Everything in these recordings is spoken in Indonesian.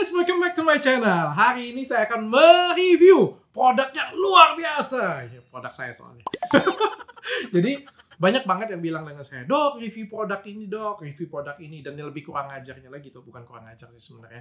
guys, welcome back to my channel. Hari ini saya akan mereview produk yang luar biasa. Ya, produk saya soalnya. Jadi banyak banget yang bilang dengan saya, "Dok, review produk ini, Dok, review produk ini." Dan yang lebih kurang ajarnya lagi tuh, bukan kurang ajar sih sebenarnya.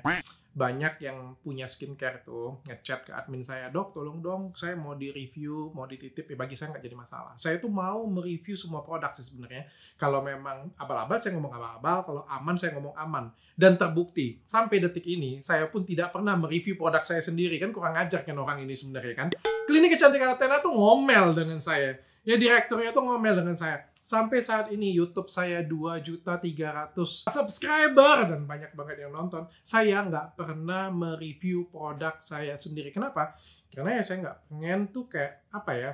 Banyak yang punya skincare tuh ngechat ke admin saya, "Dok, tolong dong, saya mau di-review, mau dititip." Ya bagi saya nggak jadi masalah. Saya tuh mau mereview semua produk sih sebenarnya. Kalau memang abal-abal saya ngomong abal-abal, kalau aman saya ngomong aman. Dan terbukti, sampai detik ini saya pun tidak pernah mereview produk saya sendiri. Kan kurang ajar kan orang ini sebenarnya kan. Klinik Kecantikan Athena tuh ngomel dengan saya. Ya direkturnya tuh ngomel dengan saya. Sampai saat ini YouTube saya 2.300.000 subscriber dan banyak banget yang nonton. Saya nggak pernah mereview produk saya sendiri. Kenapa? Karena ya saya nggak pengen tuh kayak apa ya,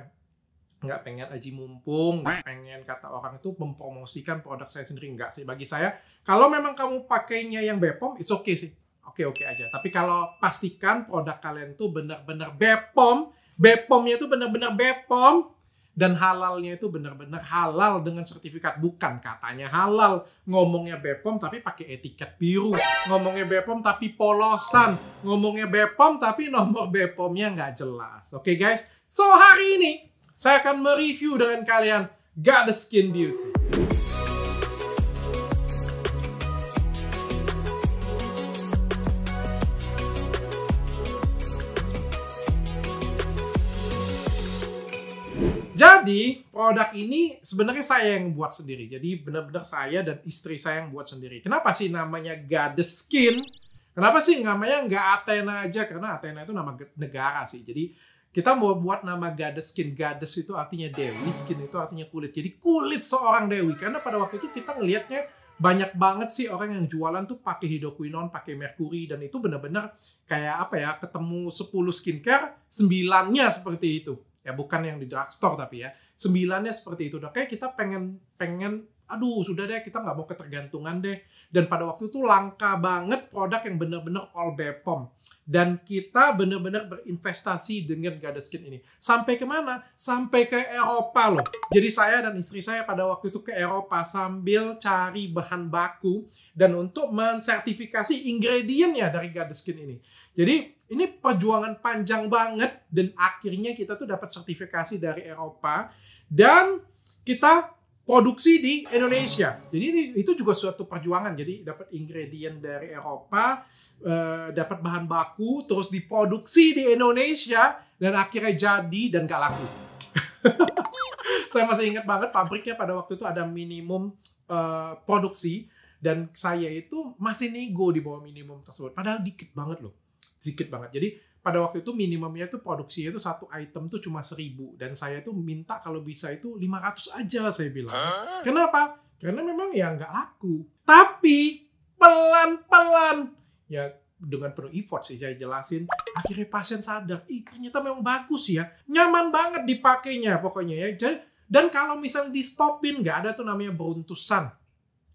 nggak pengen aji mumpung, nggak pengen kata orang itu mempromosikan produk saya sendiri. Nggak sih, bagi saya kalau memang kamu pakainya yang Bepom, it's okay sih, oke aja. Tapi kalau pastikan produk kalian tuh benar-benar Bepom, Bepomnya itu benar-benar Bepom, dan halalnya itu benar-benar halal dengan sertifikat. Bukan katanya halal, ngomongnya Bepom tapi pakai etiket biru, ngomongnya Bepom tapi polosan, ngomongnya Bepom tapi nomor Bepomnya nggak jelas. Oke guys, so hari ini saya akan mereview dengan kalian Goddess Skin Beauty. Jadi, produk ini sebenarnya saya yang buat sendiri. Jadi, benar-benar saya dan istri saya yang buat sendiri. Kenapa sih namanya Goddess Skin? Kenapa sih namanya nggak Athena aja? Karena Athena itu nama negara sih. Jadi, kita mau buat nama Goddess Skin. Goddess itu artinya dewi, skin itu artinya kulit. Jadi, kulit seorang dewi. Karena pada waktu itu kita ngelihatnya banyak banget sih orang yang jualan tuh pakai hidroquinone, pakai merkuri. Dan itu benar-benar kayak apa ya, ketemu 10 skincare, 9-nya seperti itu. Ya bukan yang di drugstore tapi ya 9-nya seperti itu. Kayak kita pengen aduh sudah deh, kita nggak mau ketergantungan deh. Dan pada waktu itu langka banget produk yang benar-benar all Bepom. Dan kita benar-benar berinvestasi dengan Goddess Skin ini. Sampai kemana? Sampai ke Eropa loh. Jadi saya dan istri saya pada waktu itu ke Eropa sambil cari bahan baku dan untuk mensertifikasi ingredientnya dari Goddess Skin ini. Jadi ini perjuangan panjang banget dan akhirnya kita tuh dapat sertifikasi dari Eropa dan kita produksi di Indonesia. Jadi itu juga suatu perjuangan. Jadi dapat ingredient dari Eropa, dapat bahan baku, terus diproduksi di Indonesia dan akhirnya jadi dan gak laku. Saya masih ingat banget pabriknya pada waktu itu ada minimum produksi dan saya itu masih nego di bawah minimum tersebut. Padahal dikit banget loh. Sedikit banget. Jadi pada waktu itu minimumnya itu produksinya itu satu item tuh cuma 1.000 dan saya tuh minta kalau bisa itu 500 aja saya bilang. Kenapa? Karena memang ya nggak laku. Tapi pelan-pelan ya dengan penuh effort sih saya jelasin. Akhirnya pasien sadar, ternyata memang bagus ya, nyaman banget dipakainya pokoknya ya. Dan kalau misalnya di stopin nggak ada tuh namanya beruntusan,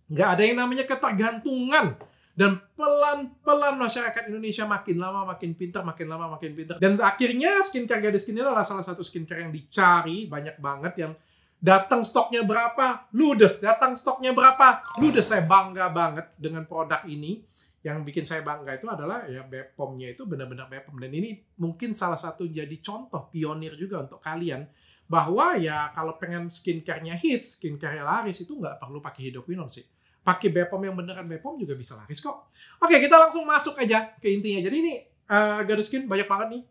nggak ada yang namanya ketergantungan. Dan pelan-pelan masyarakat Indonesia makin lama makin pintar, makin lama makin pintar. Dan akhirnya skincare Goddess Skin ini adalah salah satu skincare yang dicari banyak banget, yang datang stoknya berapa, ludes. Datang stoknya berapa, ludes. Saya bangga banget dengan produk ini. Yang bikin saya bangga itu adalah ya Bepomnya itu benar-benar Bepom. Dan ini mungkin salah satu jadi contoh pionir juga untuk kalian. Bahwa ya kalau pengen skincare-nya hits, skincare-nya laris itu nggak perlu pakai hidroquinone sih. Pakai Bepom yang beneran Bepom juga bisa laris kok. Oke, kita langsung masuk aja ke intinya. Jadi ini Goddess Skin banyak banget nih.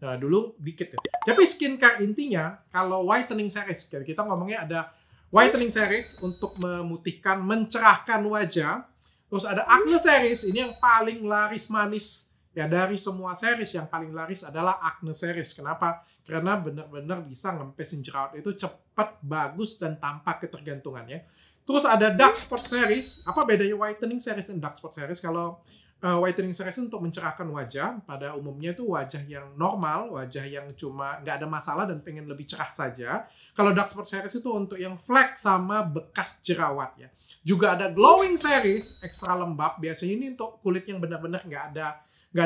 Nah, dulu dikit ya. Tapi skincare intinya, kalau whitening series, kita ngomongnya ada whitening series untuk memutihkan, mencerahkan wajah. Terus ada acne series, ini yang paling laris manis. Ya dari semua series yang paling laris adalah acne series. Kenapa? Karena benar-benar bisa ngempesin jerawat itu cepat, bagus, dan tanpa ketergantungannya. Terus ada dark spot series. Apa bedanya whitening series dan dark spot series? Kalau whitening series untuk mencerahkan wajah, pada umumnya itu wajah yang normal, wajah yang cuma nggak ada masalah dan pengen lebih cerah saja. Kalau dark spot series itu untuk yang flek sama bekas jerawat ya. Juga ada glowing series, ekstra lembab. Biasanya ini untuk kulit yang benar-benar nggak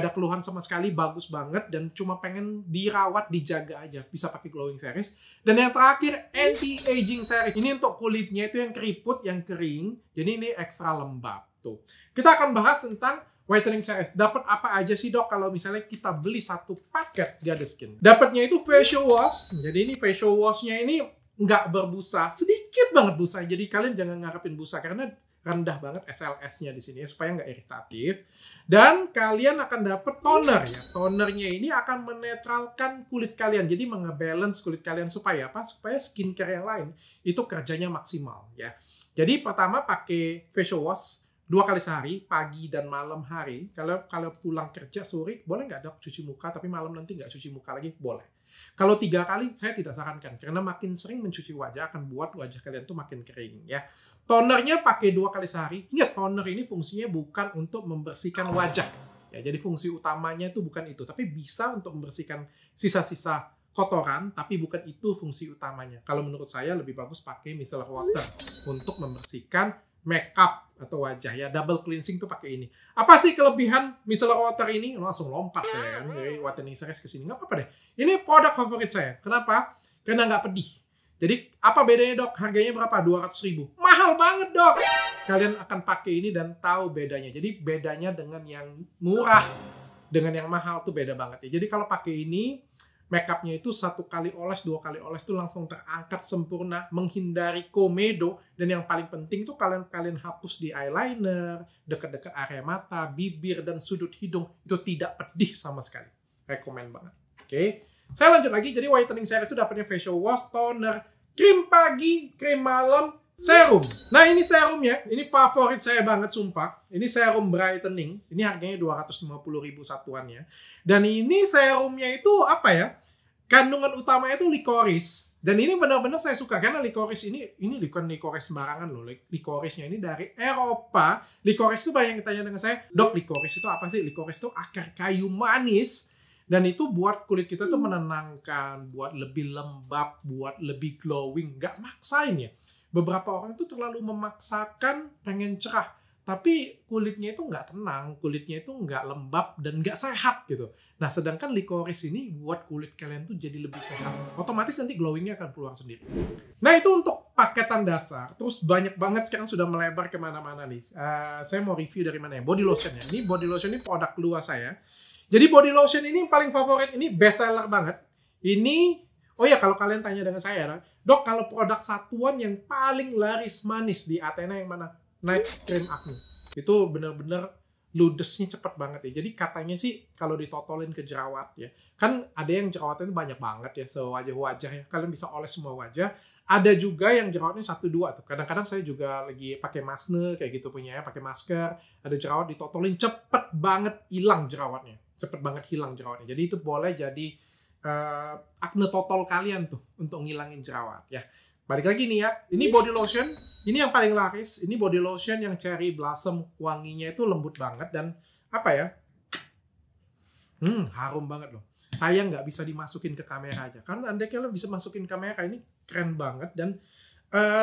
ada keluhan sama sekali, bagus banget dan cuma pengen dirawat, dijaga aja, bisa pakai glowing series. Dan yang terakhir anti-aging series, ini untuk kulitnya itu yang keriput, yang kering, jadi ini ekstra lembab tuh. Kita akan bahas tentang whitening series. Dapat apa aja sih dok kalau misalnya kita beli satu paket Goddess Skin? Dapatnya itu facial wash. Jadi ini facial washnya ini nggak berbusa, sedikit banget busa. Jadi kalian jangan ngarepin busa karena rendah banget SLS-nya di sini supaya nggak iritatif. Dan kalian akan dapat toner ya. Tonernya ini akan menetralkan kulit kalian. Jadi nge-balance kulit kalian supaya apa? Supaya skincare yang lain itu kerjanya maksimal ya. Jadi pertama pakai facial wash 2 kali sehari, pagi dan malam hari. Kalau pulang kerja sore, boleh nggak dok cuci muka, tapi malam nanti nggak cuci muka lagi? Boleh. Kalau 3 kali, saya tidak sarankan. Karena makin sering mencuci wajah akan buat wajah kalian tuh makin kering ya. Tonernya pakai 2 kali sehari. Ingat, toner ini fungsinya bukan untuk membersihkan wajah. Ya, jadi fungsi utamanya itu bukan itu. Tapi bisa untuk membersihkan sisa-sisa kotoran, tapi bukan itu fungsi utamanya. Kalau menurut saya lebih bagus pakai micellar water untuk membersihkan makeup atau wajah ya. Double cleansing tuh pakai ini. Apa sih kelebihan micellar water ini? Langsung lompat saya kan dari whitening series ke sini. Nggak apa-apa deh. Ini produk favorit saya. Kenapa? Karena nggak pedih. Jadi apa bedanya dok? Harganya berapa? 200.000. Mahal banget dok. Kalian akan pakai ini dan tahu bedanya. Jadi bedanya dengan yang murah dengan yang mahal tuh beda banget ya. Jadi kalau pakai ini makeupnya itu 1 kali oles, 2 kali oles tuh langsung terangkat sempurna, menghindari komedo, dan yang paling penting tuh kalian hapus di eyeliner, dekat-dekat area mata, bibir, dan sudut hidung. Itu tidak pedih sama sekali. Rekomen banget. Oke. Saya lanjut lagi. Jadi whitening series itu dapatnya facial wash, toner, krim pagi, krim malam, serum. Nah ini serumnya, ini favorit saya banget sumpah. Ini serum brightening. Ini harganya 250.000 satuannya. Dan ini serumnya itu apa ya? Kandungan utamanya itu licorice. Dan ini benar-benar saya suka karena licorice ini bukan licorice sembarangan loh. Licorice-nya ini dari Eropa. Licorice itu banyak yang tanya dengan saya, dok licorice itu apa sih? Licorice itu akar kayu manis. Dan itu buat kulit kita tuh menenangkan, buat lebih lembab, buat lebih glowing. Nggak maksain ya. Beberapa orang tuh terlalu memaksakan pengen cerah. Tapi kulitnya itu nggak tenang, kulitnya itu nggak lembab dan nggak sehat gitu. Nah sedangkan licorice ini buat kulit kalian tuh jadi lebih sehat. Otomatis nanti glowingnya akan keluar sendiri. Nah itu untuk paketan dasar. Terus banyak banget sekarang sudah melebar kemana-mana nih. Saya mau review dari mana ya? Body lotion ya. Ini body lotion ini produk kedua saya. Jadi body lotion ini yang paling favorit, ini best seller banget. Ini, oh ya kalau kalian tanya dengan saya, dok kalau produk satuan yang paling laris manis di Athena yang mana? Night Cream Acne. Itu bener-bener ludesnya cepet banget ya. Jadi katanya sih kalau ditotolin ke jerawat ya. Kan ada yang jerawatnya banyak banget ya, sewajah-wajah ya. Kalian bisa oles semua wajah. Ada juga yang jerawatnya 1-2 tuh. Kadang-kadang saya juga lagi pakai masker kayak gitu punya ya, pakai masker. Ada jerawat ditotolin cepet banget hilang jerawatnya. Cepet banget hilang jerawatnya. Jadi itu boleh jadi acne total kalian tuh untuk ngilangin jerawat ya. Balik lagi nih ya. Ini body lotion. Ini yang paling laris. Ini body lotion yang cherry blossom, wanginya itu lembut banget dan apa ya? Harum banget loh. Saya nggak bisa dimasukin ke kamera aja. Karena andai kalian bisa masukin kamera ini keren banget dan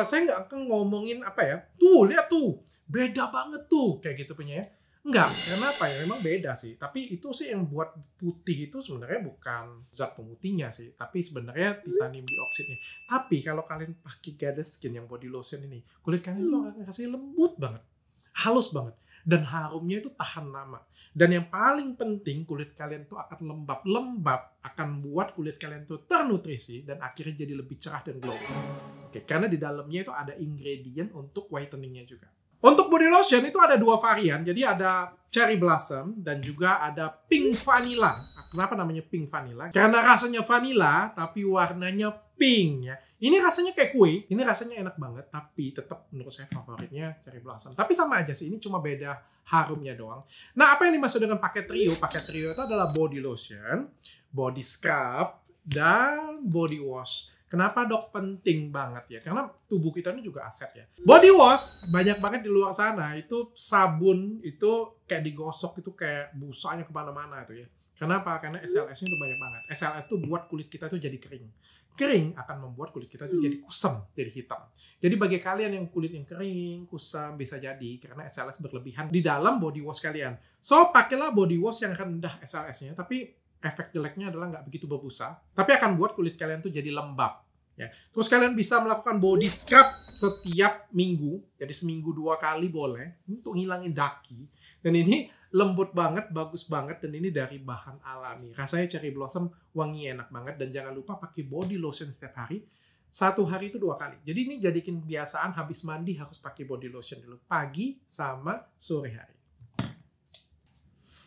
saya nggak akan ngomongin apa ya. Tuh lihat tuh, beda banget tuh kayak gitu punya ya. Enggak, karena apa ya? Memang beda sih. Tapi itu sih yang buat putih itu sebenarnya bukan zat pemutihnya sih. Tapi sebenarnya titanium dioksidnya. Tapi kalau kalian pakai Goddess Skin yang body lotion ini, kulit kalian tuh akan kasih lembut banget. Halus banget. Dan harumnya itu tahan lama. Dan yang paling penting, kulit kalian tuh akan lembab. Lembab akan buat kulit kalian tuh ternutrisi dan akhirnya jadi lebih cerah dan glowing. Oke, karena di dalamnya itu ada ingredient untuk whiteningnya juga. Untuk body lotion itu ada 2 varian. Jadi ada cherry blossom dan juga ada pink vanilla. Kenapa namanya pink vanilla? Karena rasanya vanilla tapi warnanya pink ya. Ini rasanya kayak kue. Ini rasanya enak banget. Tapi tetap menurut saya favoritnya cherry blossom. Tapi sama aja sih. Ini cuma beda harumnya doang. Nah apa yang dimaksud dengan paket trio? Paket trio itu adalah body lotion, body scrub, dan body wash. Kenapa dok penting banget ya? Karena tubuh kita ini juga aset ya. Body wash banyak banget di luar sana. Itu sabun itu kayak digosok itu kayak busanya kemana-mana itu ya. Kenapa? Karena SLS-nya itu banyak banget. SLS itu buat kulit kita tuh jadi kering. Kering akan membuat kulit kita tuh jadi kusam, jadi hitam. Jadi bagi kalian yang kulit yang kering, kusam bisa jadi karena SLS berlebihan di dalam body wash kalian. So pakailah body wash yang rendah SLS-nya, tapi efek jeleknya adalah nggak begitu berbusa, tapi akan buat kulit kalian tuh jadi lembab. Ya. Terus kalian bisa melakukan body scrub setiap minggu, jadi seminggu 2 kali boleh untuk ngilangin daki. Dan ini lembut banget, bagus banget, dan ini dari bahan alami. Rasanya cherry blossom, wangi enak banget, dan jangan lupa pakai body lotion setiap hari. 1 hari itu 2 kali. Jadi ini jadikan kebiasaan habis mandi harus pakai body lotion dulu. Pagi sama sore hari.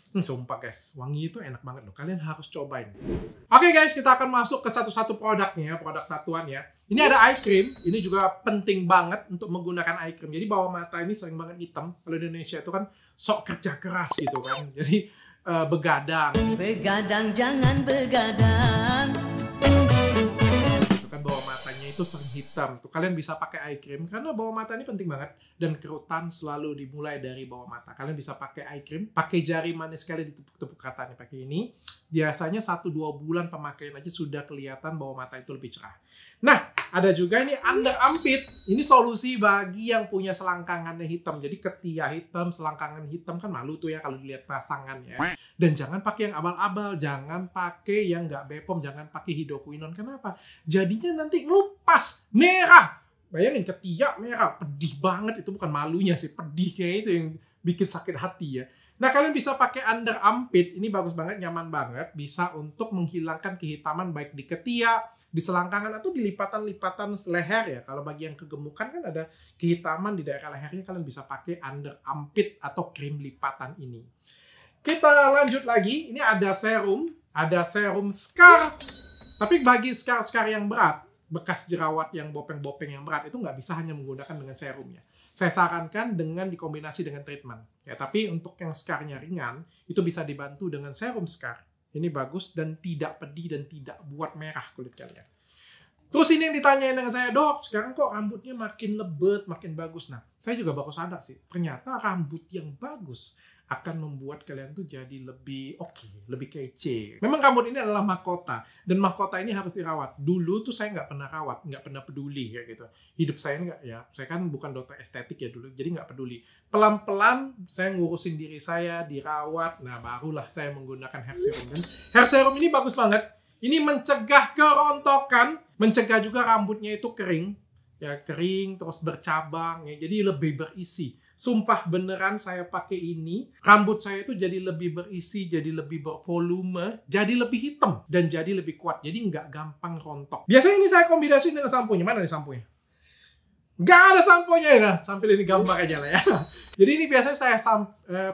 Sumpah guys, wangi itu enak banget loh. Kalian harus cobain. Oke guys, kita akan masuk ke satu-satu produknya, produk satuan ya. Ini ada eye cream. Ini juga penting banget untuk menggunakan eye cream. Jadi bawah mata ini sering banget hitam. Kalau di Indonesia itu kan sok kerja keras gitu kan. Jadi begadang. Begadang jangan begadang. Kan bawah matanya itu sering hitam. Tuh kalian bisa pakai eye cream karena bawah mata ini penting banget, dan kerutan selalu dimulai dari bawah mata. Kalian bisa pakai eye cream, pakai jari manis sekali ditepuk-tepuk ratanya pakai ini. Biasanya 1-2 bulan pemakaian aja sudah kelihatan bawah mata itu lebih cerah. Nah, ada juga ini under armpit. Ini solusi bagi yang punya selangkangannya hitam. Jadi ketiak hitam, selangkangan hitam kan malu tuh ya kalau dilihat pasangan ya. Dan jangan pakai yang abal-abal, jangan pakai yang nggak Bepom, jangan pakai hidroquinone. Kenapa? Jadinya nanti ngelupas, merah. Bayangin ketiak merah, pedih banget. Itu bukan malunya sih, pedihnya itu yang bikin sakit hati ya. Nah, kalian bisa pakai under armpit. Ini bagus banget, nyaman banget. Bisa untuk menghilangkan kehitaman baik di ketiak, di selangkangan, atau di lipatan-lipatan leher ya. Kalau bagi yang kegemukan kan ada kehitaman di daerah lehernya, kalian bisa pakai under armpit atau krim lipatan ini. Kita lanjut lagi. Ini ada serum scar. Tapi bagi scar-scar yang berat, bekas jerawat yang bopeng-bopeng yang berat, itu nggak bisa hanya menggunakan dengan serumnya. Saya sarankan dengan dikombinasi dengan treatment. Ya, tapi untuk yang scarnya ringan, itu bisa dibantu dengan serum scar. Ini bagus dan tidak pedih dan tidak buat merah kulit kalian. Terus ini yang ditanyain dengan saya, dok, sekarang kok rambutnya makin lebat, makin bagus. Nah, saya juga baru sadar sih, ternyata rambut yang bagus akan membuat kalian tuh jadi lebih oke, lebih kece. Memang rambut ini adalah mahkota, dan mahkota ini harus dirawat. Dulu tuh saya nggak pernah rawat, nggak pernah peduli kayak gitu. Hidup saya nggak, ya, saya kan bukan dokter estetik ya dulu, jadi nggak peduli. Pelan-pelan saya ngurusin diri saya, dirawat, nah barulah saya menggunakan hair serum. Dan hair serum ini bagus banget. Ini mencegah kerontokan, mencegah juga rambutnya itu kering, ya kering terus bercabang, ya, jadi lebih berisi. Sumpah beneran saya pakai ini, rambut saya itu jadi lebih berisi, jadi lebih bervolume, jadi lebih hitam, dan jadi lebih kuat. Jadi nggak gampang rontok. Biasanya ini saya kombinasi dengan sampo-nya. Mana nih sampo-nya? Nggak ada sampo-nya ya. Sambil ini gambar aja lah ya. Jadi ini biasanya saya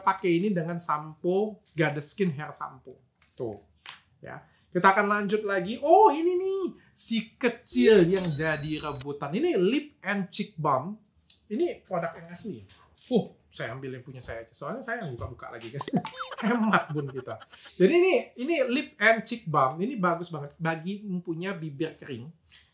pakai ini dengan sampo Goddess Skin Hair Shampoo. Tuh. Ya. Kita akan lanjut lagi. Oh ini nih, si kecil yang jadi rebutan. Ini Lip and Cheek Balm. Ini produk yang asli ya. Saya ambil yang punya saya aja. Soalnya saya yang buka-buka lagi guys. Hemat bun kita. Jadi ini Lip and Cheek Balm. Ini bagus banget bagi yang punya bibir kering,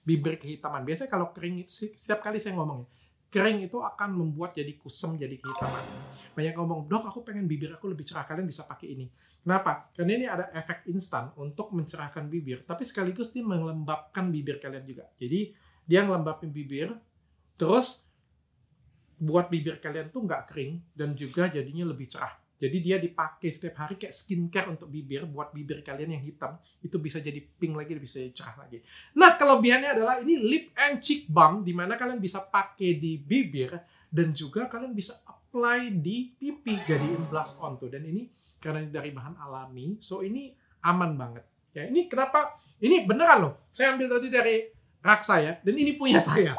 bibir kehitaman. Biasanya kalau kering itu, setiap kali saya ngomong ya, kering itu akan membuat jadi kusam, jadi kehitaman. Banyak ngomong, dok aku pengen bibir aku lebih cerah. Kalian bisa pakai ini. Kenapa? Karena ini ada efek instan untuk mencerahkan bibir. Tapi sekaligus dia melembabkan bibir kalian juga. Jadi dia ngelembapin bibir. Terus buat bibir kalian tuh nggak kering dan juga jadinya lebih cerah. Jadi dia dipakai setiap hari kayak skincare untuk bibir, buat bibir kalian yang hitam itu bisa jadi pink lagi, bisa jadi cerah lagi. Nah, kelebihannya adalah ini Lip and Cheek Balm, di mana kalian bisa pakai di bibir dan juga kalian bisa apply di pipi, jadiin blush on tuh. Dan ini karena ini dari bahan alami, so ini aman banget. Ya, ini kenapa? Ini beneran loh. Saya ambil tadi dari rak saya dan ini punya saya.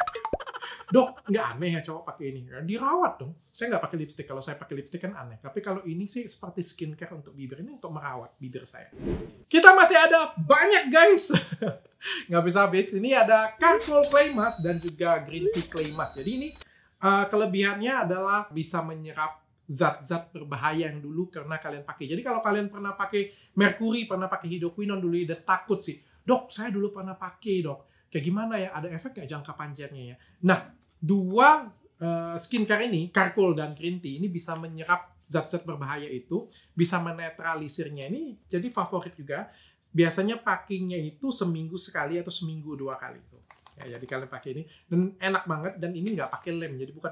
Dok, nggak aneh ya cowok pakai ini. Dirawat dong. Saya nggak pakai lipstick. Kalau saya pakai lipstick kan aneh. Tapi kalau ini sih seperti skincare untuk bibir. Ini untuk merawat bibir saya. Kita masih ada banyak guys. Nggak bisa habis. Ini ada charcoal clay mask dan juga green tea clay mask. Jadi ini kelebihannya adalah bisa menyerap zat-zat berbahaya yang dulu karena kalian pakai. Jadi kalau kalian pernah pakai merkuri, pernah pakai hidroquinone dulu, dan takut sih. Dok, saya dulu pernah pakai dok. Kayak gimana ya? Ada efek nggak jangka panjangnya ya? Nah, dua skincare ini, charcoal dan green tea, ini bisa menyerap zat-zat berbahaya itu, bisa menetralisirnya. Ini jadi favorit juga. Biasanya pakainya itu seminggu sekali atau seminggu 2 kali. Ya, jadi kalian pakai ini. Dan enak banget, dan ini nggak pakai lem. Jadi bukan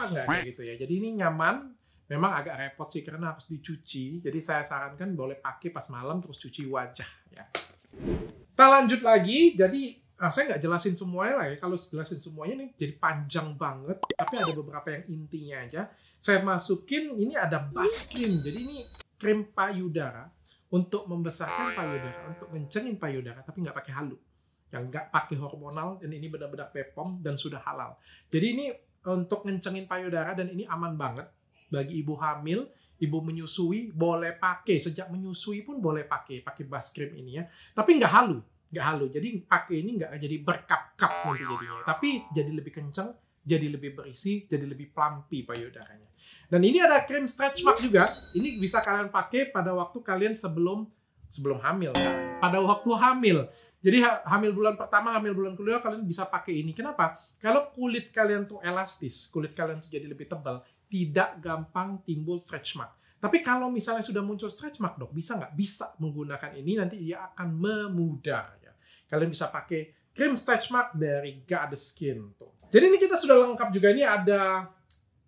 nggak kayak gitu ya. Jadi ini nyaman. Memang agak repot sih karena harus dicuci. Jadi saya sarankan boleh pakai pas malam terus cuci wajah. Ya. Kita lanjut lagi. Jadi saya nggak jelasin semuanya lah ya. Kalau jelasin semuanya nih jadi panjang banget. Tapi ada beberapa yang intinya aja. Saya masukin, ini ada bus cream. Jadi ini krim payudara untuk membesarkan payudara, untuk ngencengin payudara, tapi nggak pakai halu. Yang nggak pakai hormonal, dan ini benar-benar BPOM dan sudah halal. Jadi ini untuk ngencengin payudara, dan ini aman banget bagi ibu hamil, ibu menyusui, boleh pakai. Sejak menyusui pun boleh pakai bus cream ini ya. Tapi nggak halu. Jadi pakai ini nggak jadi berkap-kap nanti jadinya. Tapi jadi lebih kenceng, jadi lebih berisi, jadi lebih plumpy payudaranya. Dan ini ada krim stretch mark juga. Ini bisa kalian pakai pada waktu kalian sebelum hamil ya. Pada waktu hamil. Jadi hamil bulan pertama, hamil bulan kedua kalian bisa pakai ini. Kenapa? Kalau kulit kalian tuh elastis, kulit kalian tuh jadi lebih tebal, tidak gampang timbul stretch mark. Tapi kalau misalnya sudah muncul stretch mark, dok, bisa nggak? Bisa menggunakan ini, nanti ia akan memudar. Ya. Kalian bisa pakai krim stretch mark dari Goddess Skin. Tuh. Jadi ini kita sudah lengkap juga. Ini ada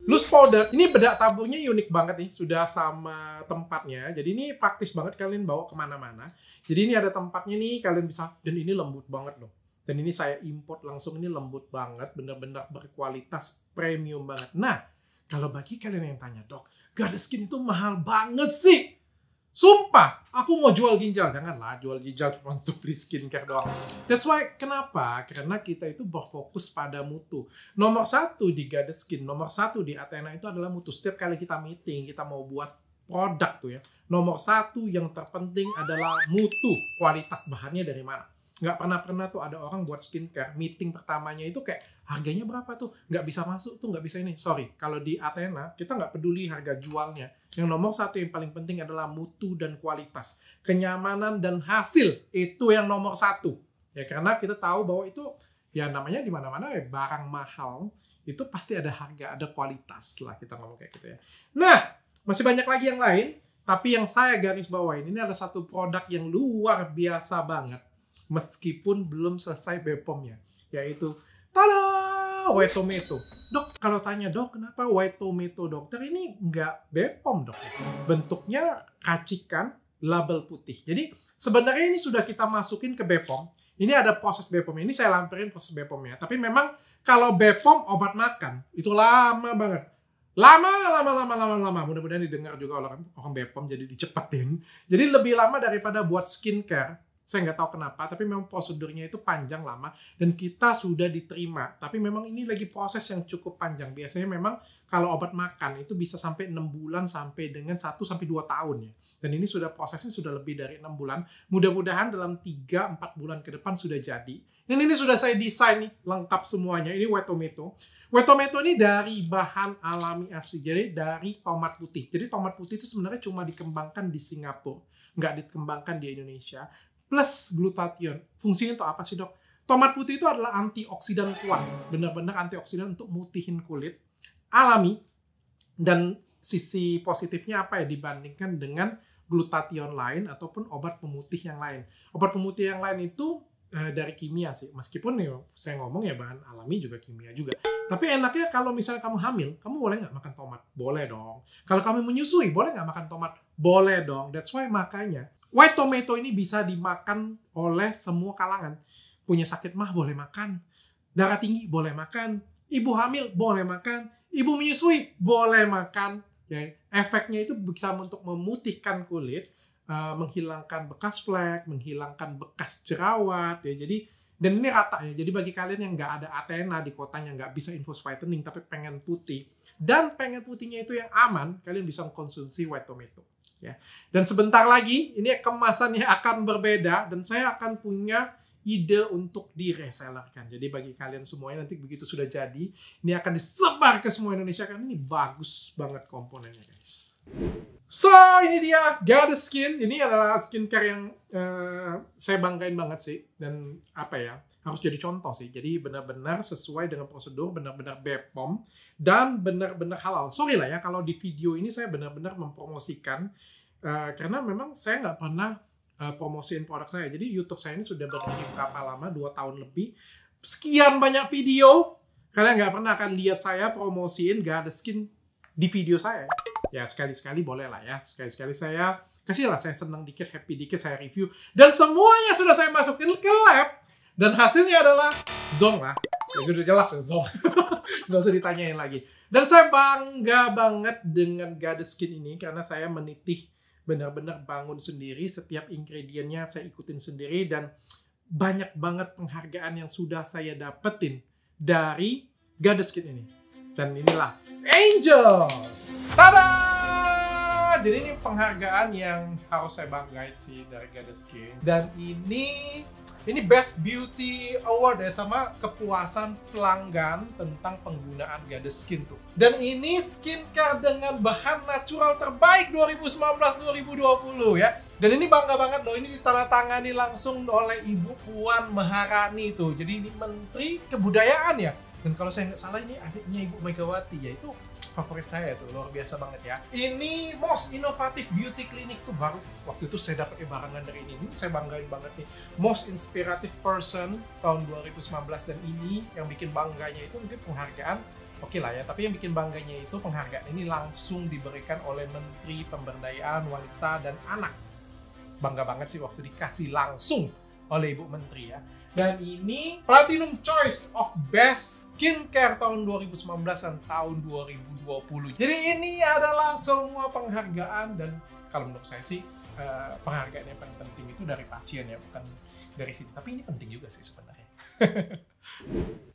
loose powder. Ini bedak taburnya unik banget nih. Sudah sama tempatnya. Jadi ini praktis banget kalian bawa kemana-mana. Jadi ini ada tempatnya nih. Kalian bisa. Dan ini lembut banget loh. Dan ini saya import langsung. Ini lembut banget. Benar-benar berkualitas premium banget. Nah, kalau bagi kalian yang tanya, dok, Goddess Skin itu mahal banget sih. Sumpah, aku mau jual ginjal. Janganlah jual ginjal cuma untuk beli skincare doang. That's why, kenapa? Karena kita itu berfokus pada mutu. Nomor 1 di Goddess Skin, nomor 1 di Athena itu adalah mutu. Setiap kali kita meeting, kita mau buat produk tuh ya. Nomor 1 yang terpenting adalah mutu. Kualitas bahannya dari mana. Nggak pernah tuh ada orang buat skincare. Meeting pertamanya itu kayak, harganya berapa tuh? Nggak bisa masuk tuh, nggak bisa ini. Sorry, kalau di Athena, kita nggak peduli harga jualnya. Yang nomor 1 yang paling penting adalah mutu dan kualitas. Kenyamanan dan hasil, itu yang nomor 1. Ya, karena kita tahu bahwa itu, ya namanya di mana-mana ya, barang mahal, itu pasti ada harga, ada kualitas lah kita ngomong kayak gitu ya. Nah, masih banyak lagi yang lain, tapi yang saya garis bawain, ini ada satu produk yang luar biasa banget. Meskipun belum selesai BPOM-nya, yaitu tada, White Tomato. Dok, kalau tanya, dok, kenapa White Tomato dokter ini nggak BPOM, dok? Bentuknya racikan label putih. Jadi sebenarnya ini sudah kita masukin ke BPOM. Ini ada proses BPOM. Ini saya lampirin proses BPOM-nya. Tapi memang kalau BPOM obat makan itu lama banget. Lama. Mudah-mudahan didengar juga orang BPOM, jadi dicepetin. Jadi lebih lama daripada buat skincare. Saya nggak tahu kenapa, tapi memang prosedurnya itu panjang, lama, dan kita sudah diterima. Tapi memang ini lagi proses yang cukup panjang. Biasanya memang kalau obat makan itu bisa sampai 6 bulan sampai dengan 1-2 tahun ya. Dan ini sudah prosesnya sudah lebih dari 6 bulan. Mudah-mudahan dalam 3-4 bulan ke depan sudah jadi. Dan ini sudah saya desain nih, lengkap semuanya. Ini White Tomato. White Tomato ini dari bahan alami asli, jadi dari tomat putih. Jadi tomat putih itu sebenarnya cuma dikembangkan di Singapura, nggak dikembangkan di Indonesia. Plus glutathione. Fungsinya untuk apa sih, dok? Tomat putih itu adalah antioksidan kuat. Benar-benar antioksidan untuk mutihin kulit. Alami. Dan sisi positifnya apa ya dibandingkan dengan glutathione lain ataupun obat pemutih yang lain. Obat pemutih yang lain itu dari kimia sih. Meskipun ya, saya ngomong ya bahan alami juga kimia juga. Tapi enaknya kalau misalnya kamu hamil, kamu boleh nggak makan tomat? Boleh dong. Kalau kamu menyusui, boleh nggak makan tomat? Boleh dong. That's why makanya White Tomato ini bisa dimakan oleh semua kalangan. Punya sakit mah boleh makan. Darah tinggi boleh makan. Ibu hamil boleh makan. Ibu menyusui boleh makan. Ya, efeknya itu bisa untuk memutihkan kulit, menghilangkan bekas flek, menghilangkan bekas jerawat. Ya, jadi dan ini rata ya. Jadi bagi kalian yang nggak ada Athena di kotanya, nggak bisa infus whitening, tapi pengen putih, dan pengen putihnya itu yang aman, kalian bisa mengkonsumsi White Tomato. Ya. Dan sebentar lagi, ini kemasannya akan berbeda, dan saya akan punya ide untuk diresellerkan. Jadi bagi kalian semuanya, nanti begitu sudah jadi, ini akan disebar ke semua Indonesia, karena ini bagus banget komponennya, guys. So, ini dia Goddess Skin. Ini adalah skincare yang saya banggain banget sih. Dan apa ya, harus jadi contoh sih. Jadi benar-benar sesuai dengan prosedur, benar-benar BPOM, dan benar-benar halal. Sorry lah ya, kalau di video ini saya benar-benar mempromosikan, karena memang saya nggak pernah promosiin produk saya. Jadi YouTube saya ini sudah berdiri berapa lama, 2 tahun lebih. Sekian banyak video, kalian nggak pernah akan lihat saya promosiin Goddess Skin di video saya. Ya sekali-sekali boleh lah ya. Sekali-sekali saya kasih lah, saya senang dikit, happy dikit, saya review. Dan semuanya sudah saya masukin ke lab. Dan hasilnya adalah zong lah. Ya sudah jelas ya, zong. Nggak usah ditanyain lagi. Dan saya bangga banget dengan Goddess Skin ini karena saya menitih benar-benar bangun sendiri. Setiap ingredientnya saya ikutin sendiri dan banyak banget penghargaan yang sudah saya dapetin dari Goddess Skin ini. Dan inilah Angels. Tada! Jadi ini penghargaan yang harus saya banggain sih dari Goddess Skin. Dan ini Best Beauty Award ya, sama kepuasan pelanggan tentang penggunaan Goddess Skin tuh. Dan ini skincare dengan bahan natural terbaik 2019-2020 ya. Dan ini bangga banget loh, ini ditandatangani langsung oleh Ibu Puan Maharani tuh. Jadi ini Menteri Kebudayaan ya. Dan kalau saya nggak salah ini adiknya Ibu Megawati ya, itu favorit saya tuh, luar biasa banget ya. Ini Most Innovative Beauty Clinic tuh baru waktu itu saya dapat barangan dari ini saya banggain banget nih. Most Inspirative Person tahun 2019, dan ini yang bikin bangganya itu mungkin penghargaan oke lah ya, tapi yang bikin bangganya itu penghargaan ini langsung diberikan oleh Menteri Pemberdayaan Wanita dan Anak. Bangga banget sih waktu dikasih langsung oleh Ibu Menteri ya. Dan ini Platinum Choice of Best Skincare tahun 2019 dan tahun 2020. Jadi ini adalah semua penghargaan, dan kalau menurut saya sih penghargaan yang paling penting itu dari pasien ya, bukan dari sini. Tapi ini penting juga sih sebenarnya.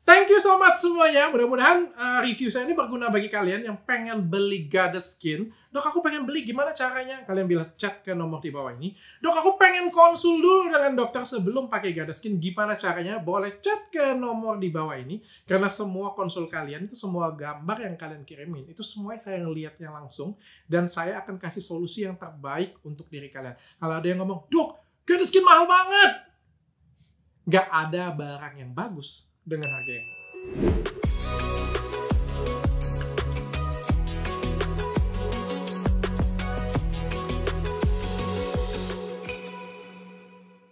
Thank you so much semuanya. Mudah-mudahan review saya ini berguna bagi kalian yang pengen beli Goddess Skin. Dok, aku pengen beli, gimana caranya? Kalian bisa chat ke nomor di bawah ini. Dok, aku pengen konsul dulu dengan dokter sebelum pakai Goddess Skin. Gimana caranya? Boleh chat ke nomor di bawah ini. Karena semua konsul kalian itu, semua gambar yang kalian kirimin, itu semuanya saya ngeliatnya langsung. Dan saya akan kasih solusi yang terbaik untuk diri kalian. Kalau ada yang ngomong, Dok, Goddess Skin mahal banget. Nggak ada barang yang bagus dengan harga yang murah.